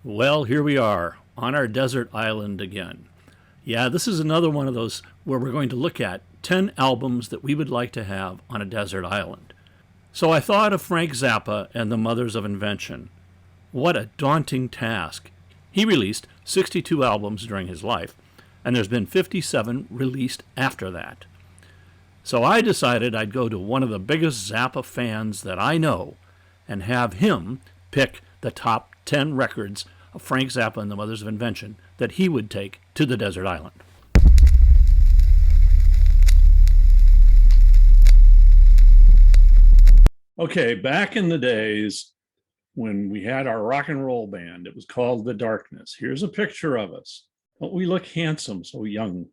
Well, here we are on our desert island again. Yeah, this is another one of those where we're going to look at 10 albums that we would like to have on a desert island. So I thought of Frank Zappa and the Mothers of Invention. What a daunting task. He released 62 albums during his life, and there's been 57 released after that. So I decided I'd go to one of the biggest Zappa fans that I know and have him pick the top 10 records of Frank Zappa and the Mothers of Invention that he would take to the desert island. Okay, back in the days when we had our rock and roll band, it was called The Darkness. Here's a picture of us. Don't we look handsome, so young?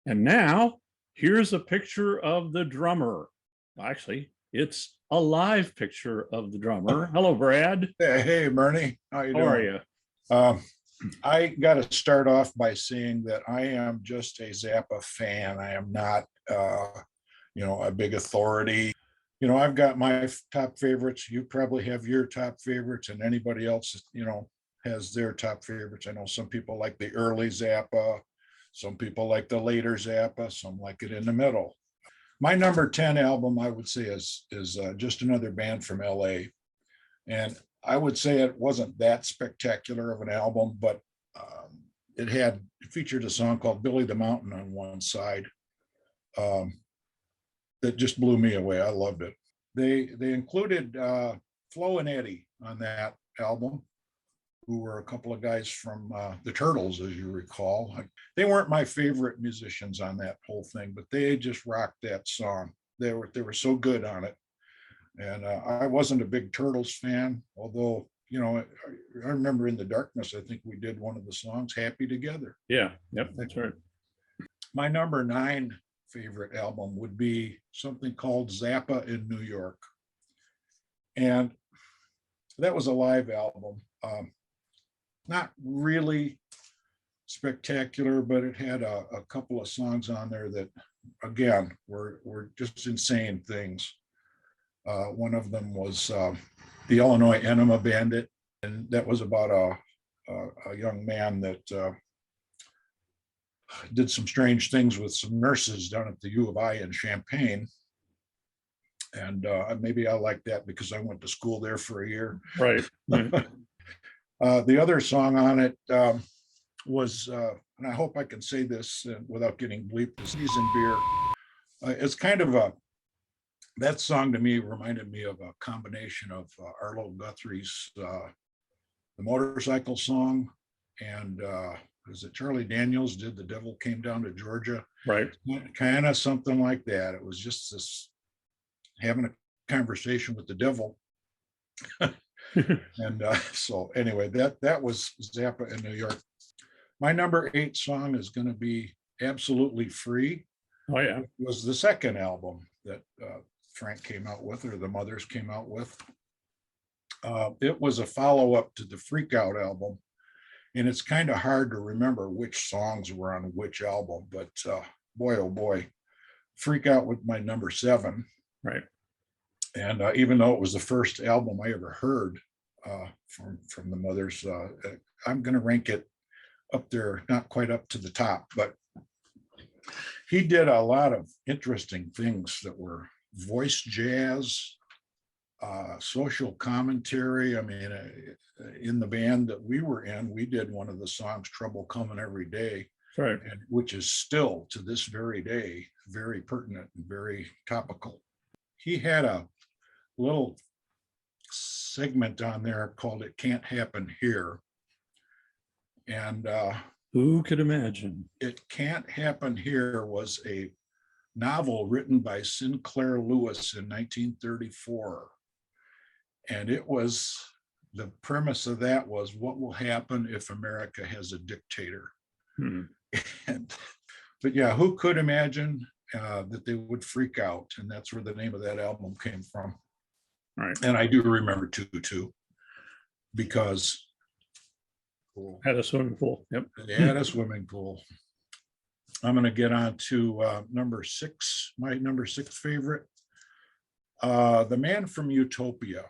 And now, here's a picture of the drummer. Actually, it's a live picture of the drummer. Hello, Brad. Hey, Bernie, how you doing? How are you? I got to start off by saying that I am just a Zappa fan. I am not, a big authority. I've got my top favorites. You probably have your top favorites, and anybody else, has their top favorites. I know some people like the early Zappa, some people like the later Zappa, some like it in the middle. My number 10 album, I would say, is just another band from LA. And I would say it wasn't that spectacular of an album, but it featured a song called Billy the Mountain on one side that just blew me away. I loved it. They included Flo and Eddie on that album, who were a couple of guys from the Turtles, as you recall. They weren't my favorite musicians on that whole thing, but they just rocked that song. They were so good on it. And I wasn't a big Turtles fan, although, I remember in the Darkness, I think we did one of the songs, Happy Together. Yeah, yep, that's right. My number 9 favorite album would be something called Zappa in New York. And that was a live album. Not really spectacular, but it had a couple of songs on there that, again, were just insane things. One of them was the Illinois Enema Bandit, and that was about a young man that did some strange things with some nurses down at the U of I in Champaign. And maybe I like that because I went to school there for a year. Right. The other song on it was, and I hope I can say this without getting bleeped, the Season Beer. It's kind of that song to me reminded me of a combination of Arlo Guthrie's The Motorcycle Song and is it Charlie Daniels did The Devil Came Down to Georgia? Right. Kind of something like that. It was just this having a conversation with the devil. And so anyway, that was Zappa in New York. My number 8 song is going to be Absolutely Free. Oh, yeah. It was the second album that Frank came out with, or the Mothers came out with. It was a follow-up to the Freak Out album, and it's kind of hard to remember which songs were on which album, but boy, oh boy, Freak Out was my number 7. Right. And even though it was the first album I ever heard from the Mothers, I'm going to rank it up there, not quite up to the top, but he did a lot of interesting things that were voice jazz, social commentary. I mean, in the band that we were in, we did one of the songs, Trouble Coming Every Day, Right. which is still to this very day very pertinent and very topical. He had a little segment on there called It Can't Happen Here. And who could imagine? It Can't Happen Here was a novel written by Sinclair Lewis in 1934. And the premise of that was, what will happen if America has a dictator? But yeah, who could imagine that they would freak out? And that's where the name of that album came from. Right. And I do remember too, because Had a swimming pool. Yep. they had a swimming pool. I'm going to get on to number 6, my number 6 favorite, The Man from Utopia.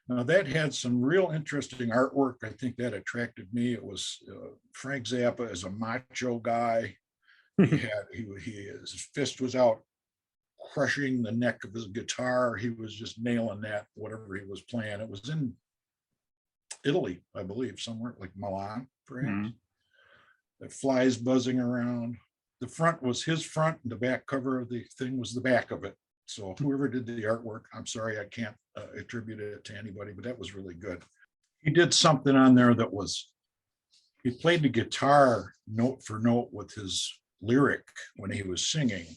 Now that had some real interesting artwork. I think that attracted me. It was Frank Zappa as a macho guy. His fist was out crushing the neck of his guitar. He was just nailing that, whatever he was playing. It was in Italy, I believe, somewhere like Milan, perhaps. Mm-hmm. The flies buzzing around. The front was his front, and the back cover of the thing was the back of it. So whoever did the artwork, I'm sorry, I can't attribute it to anybody, but that was really good. He did something on there that was, he played the guitar note for note with his lyric when he was singing.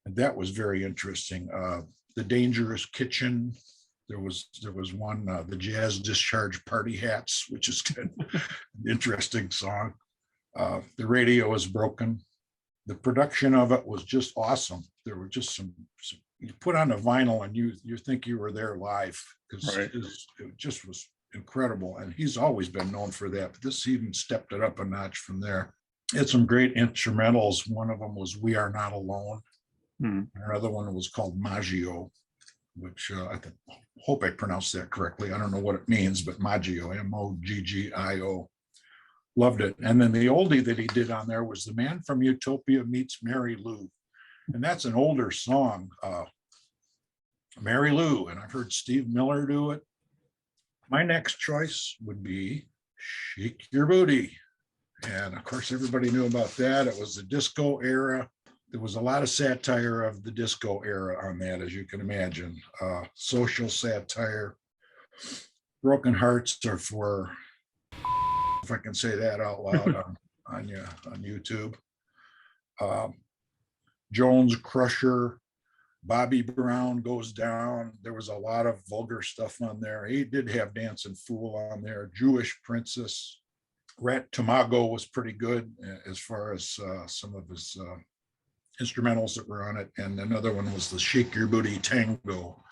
And that was very interesting. The Dangerous Kitchen. There was one, the Jazz Discharge Party Hats, which is kind of an interesting song. The Radio Is Broken. The production of it was just awesome. There were just some you put on a vinyl and you think you were there live, because Right. it just was incredible. And he's always been known for that, but this even stepped it up a notch from there. Had some great instrumentals. One of them was We Are Not Alone. Another one was called Maggio, which hope I pronounced that correctly. I don't know what it means, but Maggio, Moggio. Loved it. And then the oldie that he did on there was The Man from Utopia Meets Mary Lou. And that's an older song, Mary Lou. And I've heard Steve Miller do it. My next choice would be Shake Your Booty. And of course, everybody knew about that. It was the disco era. There was a lot of satire of the disco era on that, as you can imagine. Social satire. Broken Hearts are for, if I can say that out loud on YouTube. Jones Crusher, Bobby Brown Goes Down. There was a lot of vulgar stuff on there. He did have Dancing Fool on there. Jewish Princess. Rat Tamago was pretty good as far as some of his instrumentals that were on it. And another one was the Shake Your Booty Tango.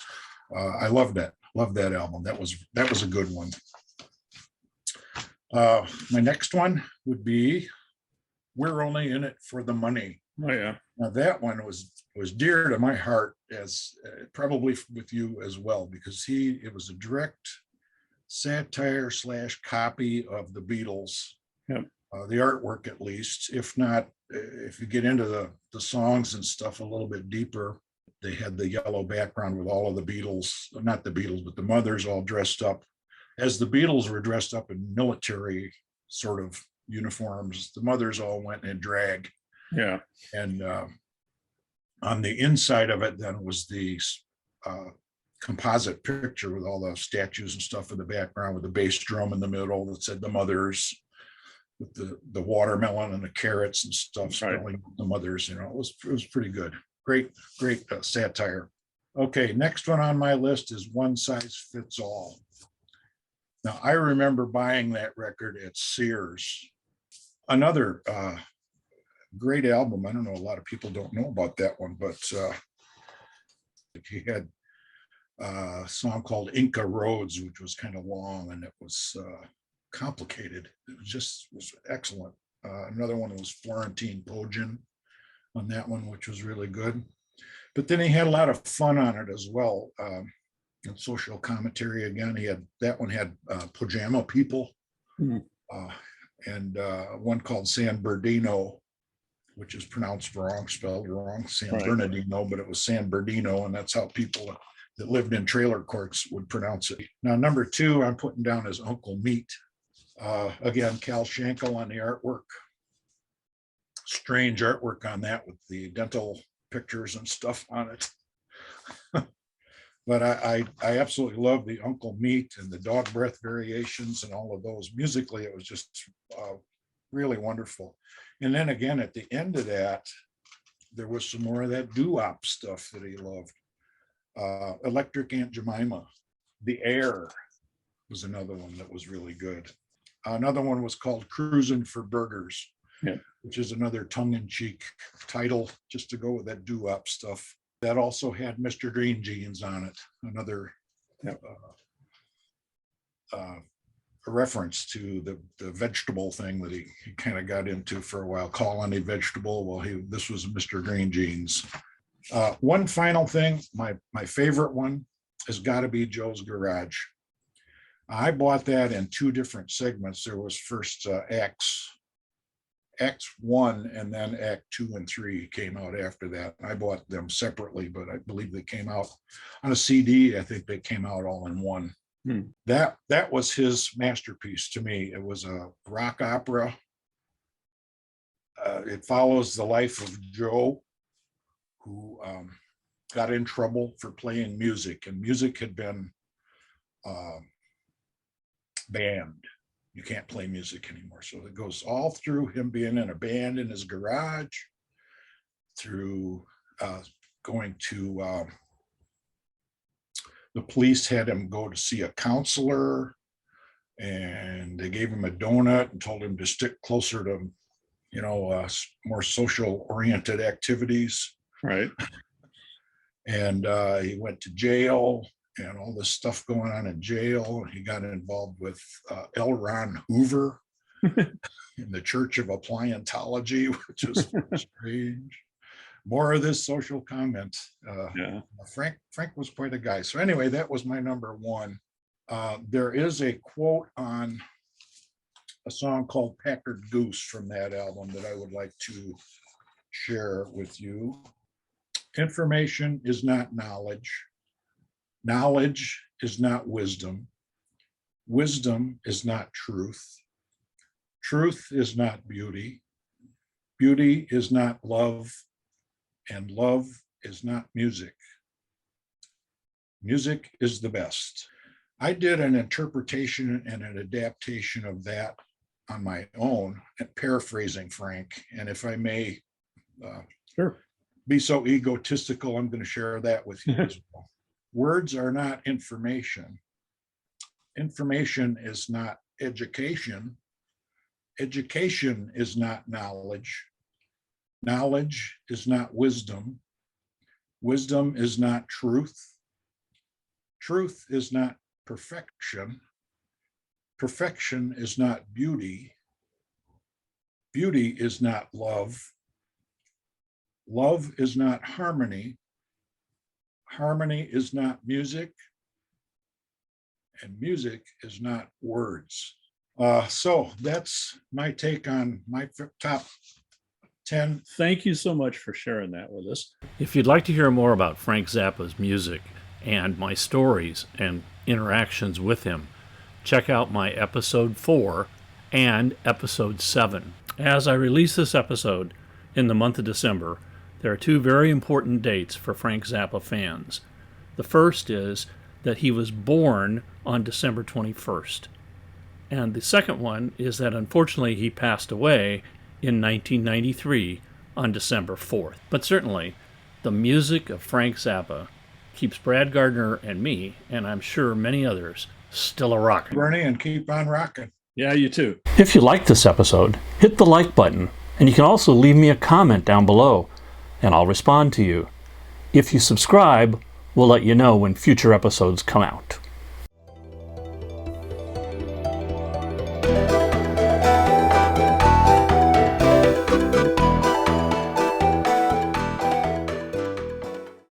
I loved that. Loved that album. That was a good one. My next one would be We're Only in It for the Money. Oh yeah. Now that one was dear to my heart, as probably with you as well, because it was a direct satire / copy of the Beatles. Yep. The artwork, at least. If not, if you get into the songs and stuff a little bit deeper, they had the yellow background with all of the Beatles, not the Beatles, but the Mothers all dressed up as the Beatles were dressed up in military sort of uniforms. The Mothers all went in drag. Yeah. And on the inside of it then was the composite picture with all the statues and stuff in the background, with the bass drum in the middle that said the Mothers, with the watermelon and the carrots and stuff spelling the Mothers. It was pretty good. Great satire. Okay, next one on my list is One Size Fits All. Now I remember buying that record at Sears. Another great album. I don't know, a lot of people don't know about that one, but he had a song called Inca Roads, which was kind of long and it was complicated. It was excellent. Another one was Florentine Poggian on that one, which was really good. But then he had a lot of fun on it as well. And social commentary again. That one had Pajama People. And one called San Bernardino, which is pronounced wrong, spelled wrong, San Bernardino, but it was San Bernardino, and that's how people that lived in trailer courts would pronounce it. Now, number 2, I'm putting down as Uncle Meat. Again, Cal Schenkel on the artwork. Strange artwork on that with the dental pictures and stuff on it. But I absolutely love the Uncle Meat and the Dog Breath variations and all of those. Musically, it was just really wonderful. And then again, at the end of that, there was some more of that doo-wop stuff that he loved. Electric Aunt Jemima. The Air was another one that was really good. Another one was called Cruising for Burgers, which is another tongue-in-cheek title, just to go with that doo-wop stuff. That also had Mr. Green Jeans on it, another a reference to the vegetable thing that he kind of got into for a while, calling a vegetable. Well, this was Mr. Green Jeans. One final thing, my favorite one has got to be Joe's Garage. I bought that in two different segments. There was first X1, and then Act 2 and 3 came out after that. I bought them separately, but I believe they came out on a CD. I think they came out all in one. That was his masterpiece to me. It was a rock opera. It follows the life of Joe, who got in trouble for playing music, and music had been banned. You can't play music anymore. So it goes all through him being in a band in his garage, through going to the police had him go to see a counselor, and they gave him a donut and told him to stick closer to, more social oriented activities. Right. And he went to jail, and all this stuff going on in jail. He got involved with L. Ron Hoover in the Church of Appliantology, which is strange. More of this social comment. Frank was quite a guy. So anyway, that was my number one. There is a quote on a song called Packard Goose from that album that I would like to share with you. Information is not knowledge. Knowledge is not wisdom. Wisdom is not truth. Truth is not beauty. Beauty is not love. And love is not music. Music is the best. I did an interpretation and an adaptation of that on my own, paraphrasing Frank. And if I may be so egotistical, I'm going to share that with you as well. Words are not information. Information is not education. Education is not knowledge. Knowledge is not wisdom. Wisdom is not truth. Truth is not perfection. Perfection is not beauty. Beauty is not love. Love is not harmony. Harmony is not music. And music is not words. So that's my take on my top 10. Thank you so much for sharing that with us. If you'd like to hear more about Frank Zappa's music and my stories and interactions with him, check out my episode 4 and episode 7. As I release this episode in the month of December, there are two very important dates for Frank Zappa fans. The first is that he was born on December 21st. And the second one is that unfortunately he passed away in 1993 on December 4th. But certainly, the music of Frank Zappa keeps Brad Gardner and me, and I'm sure many others, still a-rockin'. Bernie, and keep on rocking. Yeah, you too. If you liked this episode, hit the like button, and you can also leave me a comment down below, and I'll respond to you. If you subscribe, we'll let you know when future episodes come out.